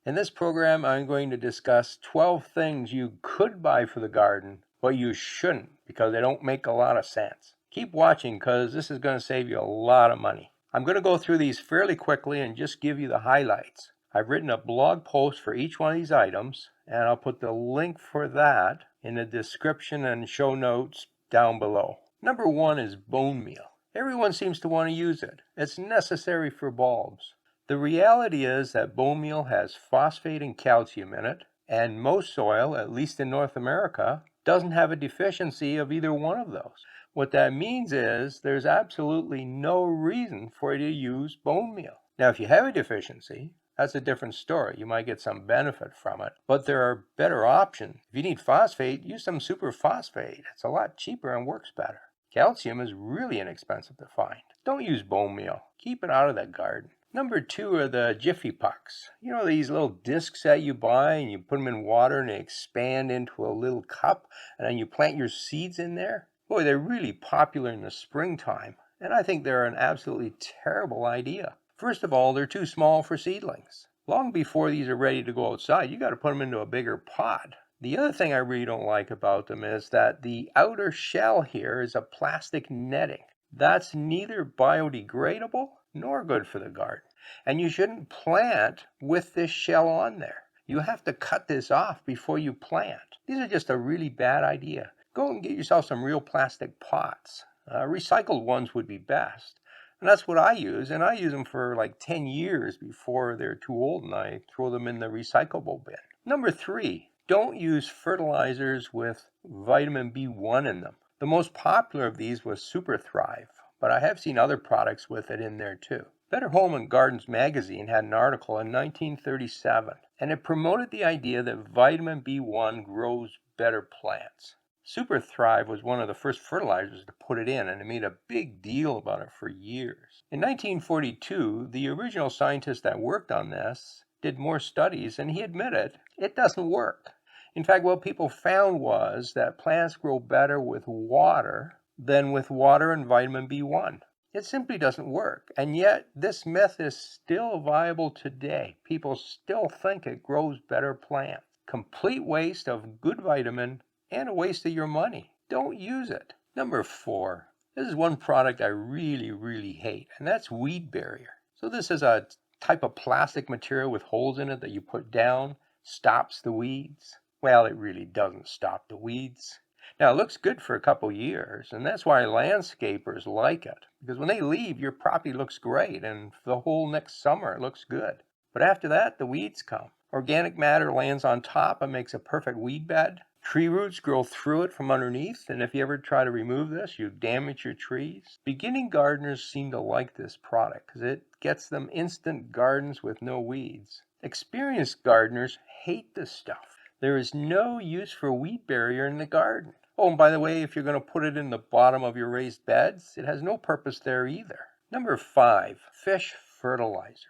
In this program, I'm going to discuss 12 things you could buy for the garden, but you shouldn't because they don't make a lot of sense. Keep watching because this is going to save you a lot of money. I'm going to go through these fairly quickly and just give you the highlights. I've written a blog post for each one of these items, and I'll put the link for that in the description and show notes down below. Number one is bone meal. Everyone seems to want to use it. It's necessary for bulbs. The reality is that bone meal has phosphate and calcium in it, and most soil, at least in North America, doesn't have a deficiency of either one of those. What that means is there's absolutely no reason for you to use bone meal. Now, if you have a deficiency, that's a different story. You might get some benefit from it, but there are better options. If you need phosphate, use some superphosphate. It's a lot cheaper and works better. Calcium is really inexpensive to find. Don't use bone meal. Keep it out of the garden. Number two are the Jiffy pucks. You know these little discs that you buy and you put them in water and they expand into a little cup and then you plant your seeds in there? Boy, they're really popular in the springtime, and I think they're an absolutely terrible idea. First of all, they're too small for seedlings. Long before these are ready to go outside, you got to put them into a bigger pot. The other thing I really don't like about them is that the outer shell here is a plastic netting. That's neither biodegradable nor good for the garden. And you shouldn't plant with this shell on there. You have to cut this off before you plant. These are just a really bad idea. Go and get yourself some real plastic pots. Recycled ones would be best. And that's what I use, and I use them for like 10 years before they're too old and I throw them in the recyclable bin. Number three, don't use fertilizers with vitamin B1 in them. The most popular of these was Super Thrive, but I have seen other products with it in there too. Better Home and Gardens magazine had an article in 1937, and it promoted the idea that vitamin B1 grows better plants. Super Thrive was one of the first fertilizers to put it in, and it made a big deal about it for years. In 1942, the original scientist that worked on this did more studies, and he admitted it doesn't work. In fact, what people found was that plants grow better with water than with water and vitamin B1. It simply doesn't work, and yet this myth is still viable today. People still think it grows better plants. Complete waste of good vitamin and a waste of your money. Don't use it. Number four, this is one product I really hate, and that's weed barrier. So this is a type of plastic material with holes in it that you put down, stops the weeds. Well, it really doesn't stop the weeds. Now, it looks good for a couple years, and that's why landscapers like it, because when they leave, your property looks great, and for the whole next summer, it looks good. But after that, the weeds come. Organic matter lands on top and makes a perfect weed bed. Tree roots grow through it from underneath, and if you ever try to remove this, you damage your trees. Beginning gardeners seem to like this product because it gets them instant gardens with no weeds. Experienced gardeners hate this stuff. There is no use for weed barrier in the garden. Oh, and by the way, if you're going to put it in the bottom of your raised beds, it has no purpose there either. Number five, fish fertilizer.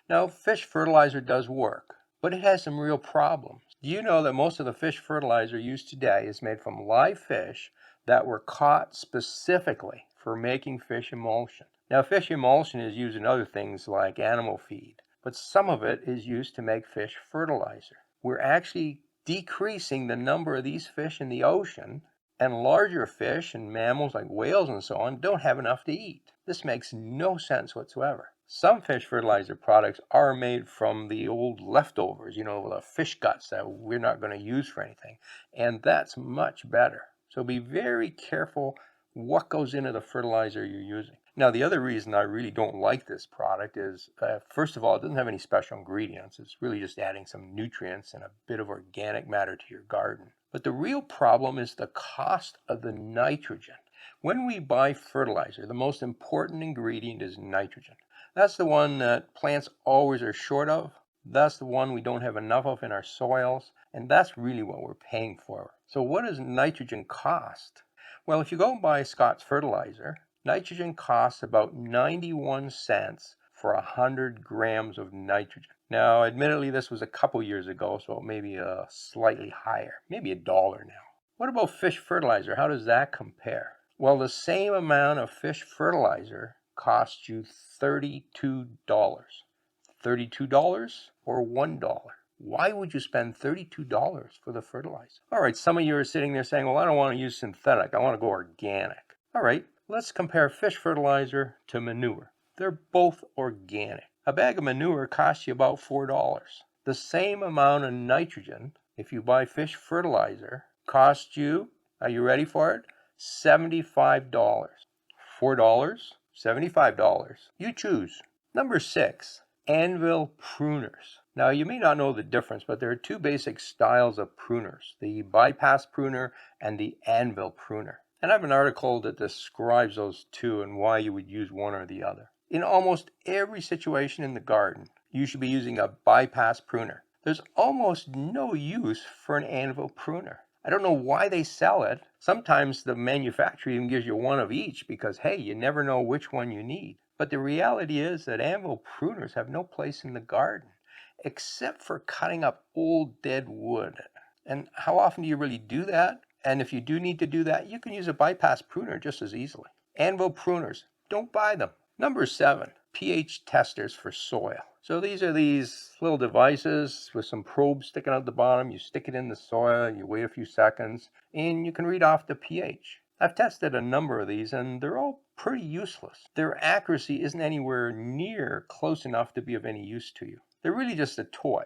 Now, fish fertilizer does work, but it has some real problems. Do you know that most of the fish fertilizer used today is made from live fish that were caught specifically for making fish emulsion? Now, fish emulsion is used in other things like animal feed, but some of it is used to make fish fertilizer. We're actually decreasing the number of these fish in the ocean, and larger fish and mammals like whales and so on don't have enough to eat. This makes no sense whatsoever. Some fish fertilizer products are made from the old leftovers, the fish guts that we're not going to use for anything, and that's much better. So be very careful what goes into the fertilizer you're using. Now, the other reason I really don't like this product is, first of all, it doesn't have any special ingredients. It's really just adding some nutrients and a bit of organic matter to your garden. But the real problem is the cost of the nitrogen. When we buy fertilizer, the most important ingredient is nitrogen. That's the one that plants always are short of. That's the one we don't have enough of in our soils. And that's really what we're paying for. So what does nitrogen cost? Well, if you go and buy Scott's fertilizer, nitrogen costs about 91 cents for 100 grams of nitrogen. Now, admittedly, this was a couple years ago, so maybe slightly higher, maybe $1 now. What about fish fertilizer? How does that compare? Well, the same amount of fish fertilizer costs you $32. $32 or $1. Why would you spend $32 for the fertilizer? All right, some of you are sitting there saying, well, I don't want to use synthetic. I want to go organic. All right, let's compare fish fertilizer to manure. They're both organic. A bag of manure costs you about $4. The same amount of nitrogen, if you buy fish fertilizer, costs you, are you ready for it? $75. $4, $75. You choose. Number 6, anvil pruners. Now, you may not know the difference, but there are two basic styles of pruners, the bypass pruner and the anvil pruner. And I have an article that describes those two and why you would use one or the other. In almost every situation in the garden, you should be using a bypass pruner. There's almost no use for an anvil pruner. I don't know why they sell it. Sometimes the manufacturer even gives you one of each because, hey, you never know which one you need. But the reality is that anvil pruners have no place in the garden except for cutting up old dead wood. And how often do you really do that? And if you do need to do that, you can use a bypass pruner just as easily. Anvil pruners, don't buy them. Number 7, pH testers for soil. So these are these little devices with some probes sticking out the bottom. You stick it in the soil, you wait a few seconds, and you can read off the pH. I've tested a number of these, and they're all pretty useless. Their accuracy isn't anywhere near close enough to be of any use to you. They're really just a toy.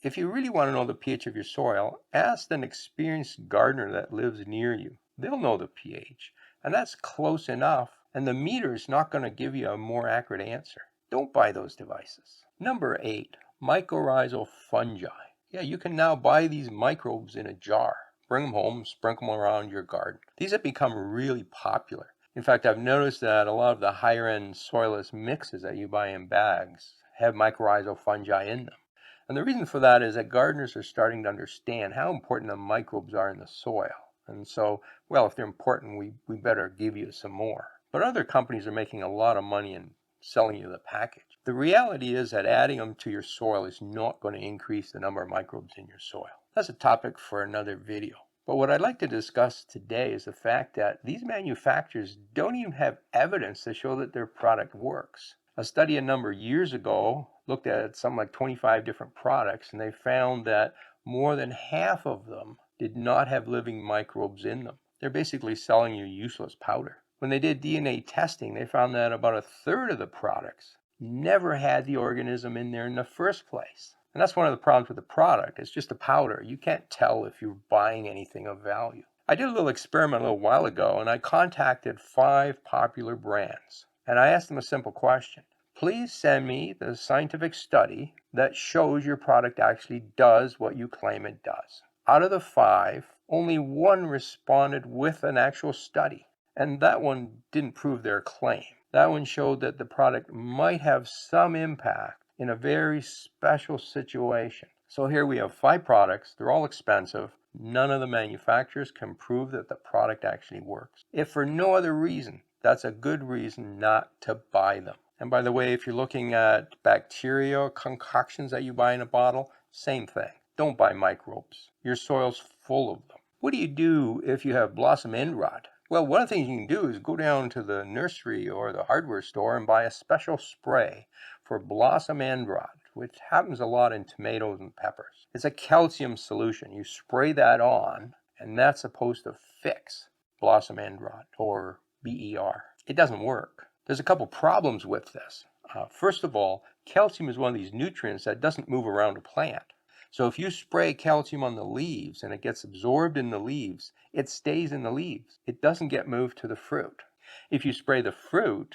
If you really want to know the pH of your soil, ask an experienced gardener that lives near you. They'll know the pH, and that's close enough, and the meter is not going to give you a more accurate answer. Don't buy those devices. Number 8, mycorrhizal fungi. Yeah, you can now buy these microbes in a jar. Bring them home, sprinkle them around your garden. These have become really popular. In fact, I've noticed that a lot of the higher-end soilless mixes that you buy in bags have mycorrhizal fungi in them. And the reason for that is that gardeners are starting to understand how important the microbes are in the soil. And so, well, if they're important, we better give you some more. But other companies are making a lot of money in selling you the package. The reality is that adding them to your soil is not going to increase the number of microbes in your soil. That's a topic for another video. But what I'd like to discuss today is the fact that these manufacturers don't even have evidence to show that their product works. A study a number of years ago looked at something like 25 different products, and they found that more than half of them did not have living microbes in them. They're basically selling you useless powder. When they did DNA testing, they found that about a third of the products never had the organism in there in the first place. And that's one of the problems with the product. It's just a powder. You can't tell if you're buying anything of value. I did a little experiment a little while ago, and I contacted 5 popular brands. And I asked them a simple question. Please send me the scientific study that shows your product actually does what you claim it does. Out of the 5, only 1 responded with an actual study. And that one didn't prove their claim. That one showed that the product might have some impact in a very special situation. So here we have 5 products. They're all expensive. None of the manufacturers can prove that the product actually works. If for no other reason, that's a good reason not to buy them. And by the way, if you're looking at bacteria concoctions that you buy in a bottle, same thing. Don't buy microbes. Your soil's full of them. What do you do if you have blossom end rot? Well, one of the things you can do is go down to the nursery or the hardware store and buy a special spray for blossom end rot, which happens a lot in tomatoes and peppers. It's a calcium solution. You spray that on, and that's supposed to fix blossom end rot, or BER. It doesn't work. There's a couple problems with this. First of all, calcium is one of these nutrients that doesn't move around a plant. So if you spray calcium on the leaves and it gets absorbed in the leaves, it stays in the leaves. It doesn't get moved to the fruit. If you spray the fruit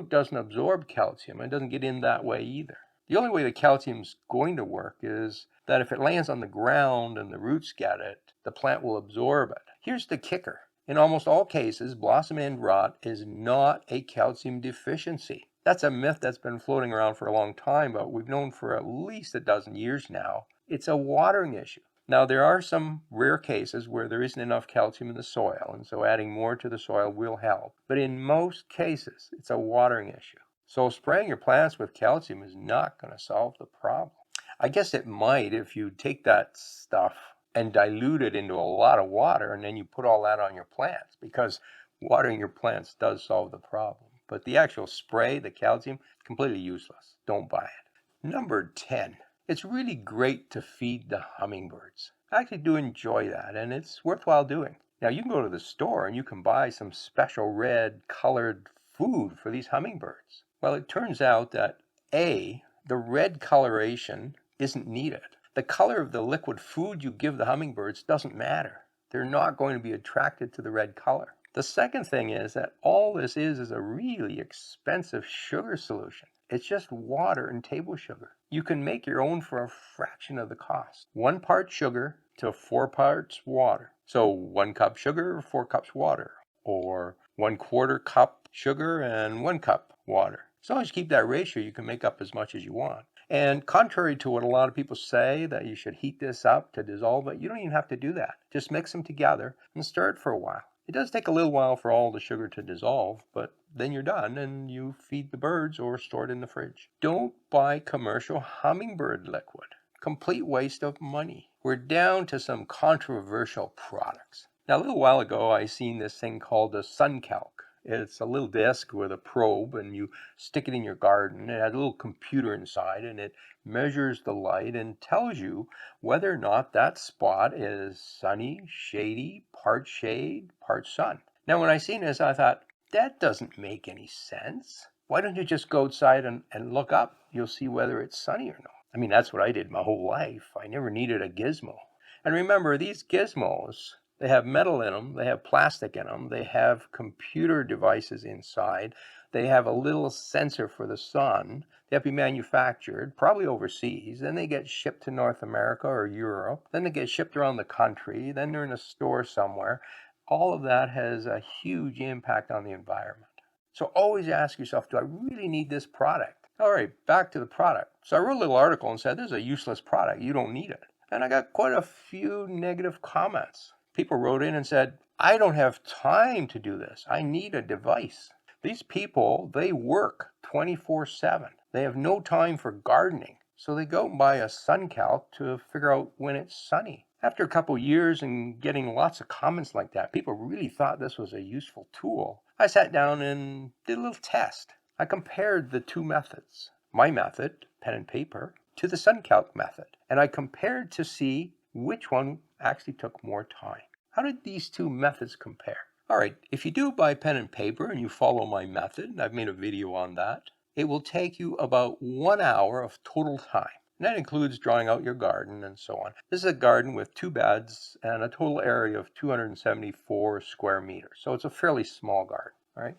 doesn't absorb calcium. It doesn't get in that way either. The only way the calcium's going to work is that if it lands on the ground and the roots get it, the plant will absorb it. Here's the kicker. In almost all cases, blossom end rot is not a calcium deficiency. That's a myth that's been floating around for a long time, but we've known for at least a dozen years now. It's a watering issue. Now, there are some rare cases where there isn't enough calcium in the soil, and so adding more to the soil will help. But in most cases, it's a watering issue. So spraying your plants with calcium is not going to solve the problem. I guess it might if you take that stuff and dilute it into a lot of water, and then you put all that on your plants, because watering your plants does solve the problem. But the actual spray, the calcium, completely useless. Don't buy it. Number 10. It's really great to feed the hummingbirds. I actually do enjoy that, and it's worthwhile doing. Now, you can go to the store and you can buy some special red colored food for these hummingbirds. Well, it turns out that A, the red coloration isn't needed. The color of the liquid food you give the hummingbirds doesn't matter. They're not going to be attracted to the red color. The second thing is that all this is a really expensive sugar solution. It's just water and table sugar. You can make your own for a fraction of the cost. 1 part sugar to 4 parts water. So 1 cup sugar, 4 cups water. Or 1/4 cup sugar and 1 cup water. As long as you keep that ratio, you can make up as much as you want. And contrary to what a lot of people say, that you should heat this up to dissolve it, you don't even have to do that. Just mix them together and stir it for a while. It does take a little while for all the sugar to dissolve, but then you're done and you feed the birds or store it in the fridge. Don't buy commercial hummingbird liquid. Complete waste of money. We're down to some controversial products. Now, a little while ago, I seen this thing called a sun calc. It's a little disc with a probe, and you stick it in your garden. It has a little computer inside, and it measures the light and tells you whether or not that spot is sunny, shady, part shade, part sun. Now, when I seen this, I thought, that doesn't make any sense. Why don't you just go outside and look up? You'll see whether it's sunny or not. I mean, that's what I did my whole life. I never needed a gizmo. And remember, these gizmos, they have metal in them, they have plastic in them, they have computer devices inside, they have a little sensor for the sun, they have to be manufactured, probably overseas, then they get shipped to North America or Europe, then they get shipped around the country, then they're in a store somewhere. All of that has a huge impact on the environment. So always ask yourself, do I really need this product? All right, back to the product. So I wrote a little article and said, this is a useless product, you don't need it. And I got quite a few negative comments. People wrote in and said, I don't have time to do this. I need a device. These people, they work 24/7. They have no time for gardening. So they go and buy a sun calc to figure out when it's sunny. After a couple years and getting lots of comments like that, people really thought this was a useful tool. I sat down and did a little test. I compared the two methods. My method, pen and paper, to the sun calc method. And I compared to see which one actually took more time. How did these two methods compare? All right, if you do by pen and paper and you follow my method, and I've made a video on that, it will take you about 1 hour of total time. And that includes drawing out your garden and so on. This is a garden with 2 beds and a total area of 274 square meters. So it's a fairly small garden, all right?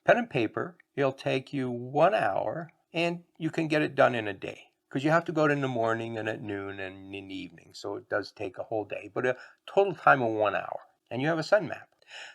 Pen and paper, it'll take you 1 hour and you can get it done in a day. Because you have to go out in the morning and at noon and in the evening. So it does take a whole day, but a total time of 1 hour. And you have a sun map.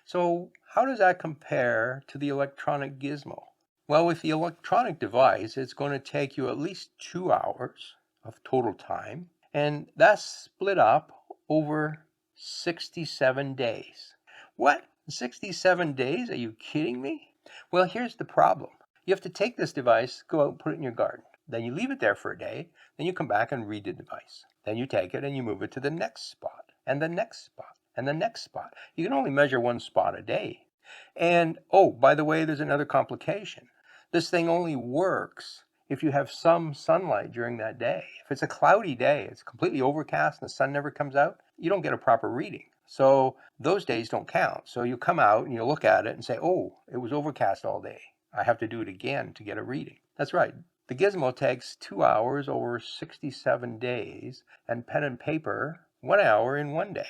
So how does that compare to the electronic gizmo? Well, with the electronic device, it's going to take you at least 2 hours of total time. And that's split up over 67 days. What? 67 days? Are you kidding me? Well, here's the problem. You have to take this device, go out and put it in your garden. Then you leave it there for a day, then you come back and read the device. Then you take it and you move it to the next spot, and the next spot, and the next spot. You can only measure 1 spot a day. And, oh, by the way, there's another complication. This thing only works if you have some sunlight during that day. If it's a cloudy day, it's completely overcast and the sun never comes out, you don't get a proper reading. So those days don't count. So you come out and you look at it and say, oh, it was overcast all day. I have to do it again to get a reading. That's right. The gizmo takes 2 hours over 67 days, and pen and paper 1 hour in 1 day.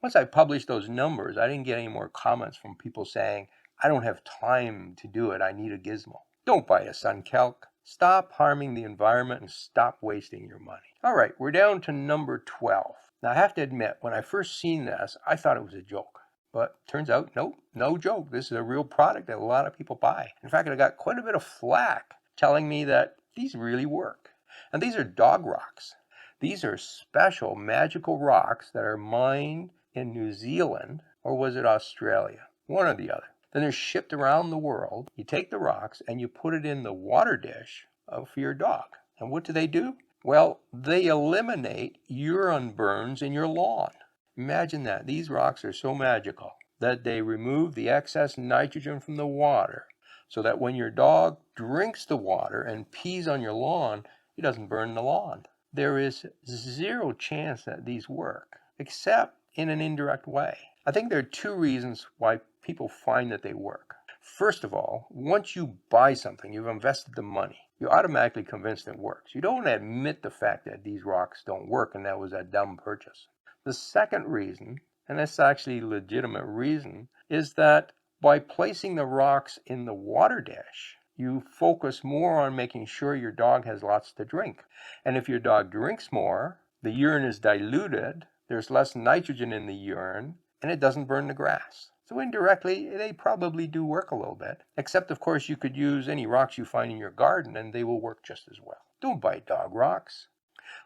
Once I published those numbers, I didn't get any more comments from people saying, I don't have time to do it, I need a gizmo. Don't buy a sun calc. Stop harming the environment and stop wasting your money. All right, we're down to number 12. Now I have to admit, when I first seen this, I thought it was a joke. But turns out, nope, no joke. This is a real product that a lot of people buy. In fact, I got quite a bit of flack telling me that these really work. And these are dog rocks. These are special magical rocks that are mined in New Zealand, or was it Australia? One or the other. Then they're shipped around the world. You take the rocks and you put it in the water dish for your dog. And what do? Well, they eliminate urine burns in your lawn. Imagine that. These rocks are so magical that they remove the excess nitrogen from the water, so that when your dog drinks the water and pees on your lawn, it doesn't burn the lawn. there is zero chance that these work, except in an indirect way. I think there are two reasons why people find that they work. First of all, once you buy something, you've invested the money, you're automatically convinced it works. You don't admit the fact that these rocks don't work and that was a dumb purchase. The second reason, and that's actually a legitimate reason, is that by placing the rocks in the water dish, you focus more on making sure your dog has lots to drink. And if your dog drinks more, the urine is diluted, there's less nitrogen in the urine, and it doesn't burn the grass. So indirectly, they probably do work a little bit. Except, of course, you could use any rocks you find in your garden and they will work just as well. Don't buy dog rocks.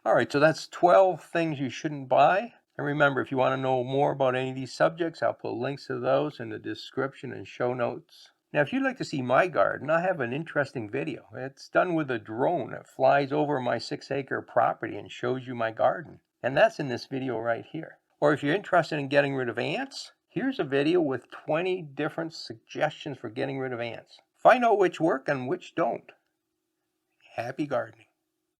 All right, so that's 12 things you shouldn't buy. And remember, if you want to know more about any of these subjects, I'll put links to those in the description and show notes. Now, if you'd like to see my garden, I have an interesting video. It's done with a drone that flies over my 6-acre property and shows you my garden. And that's in this video right here. Or if you're interested in getting rid of ants, here's a video with 20 different suggestions for getting rid of ants. Find out which work and which don't. Happy gardening.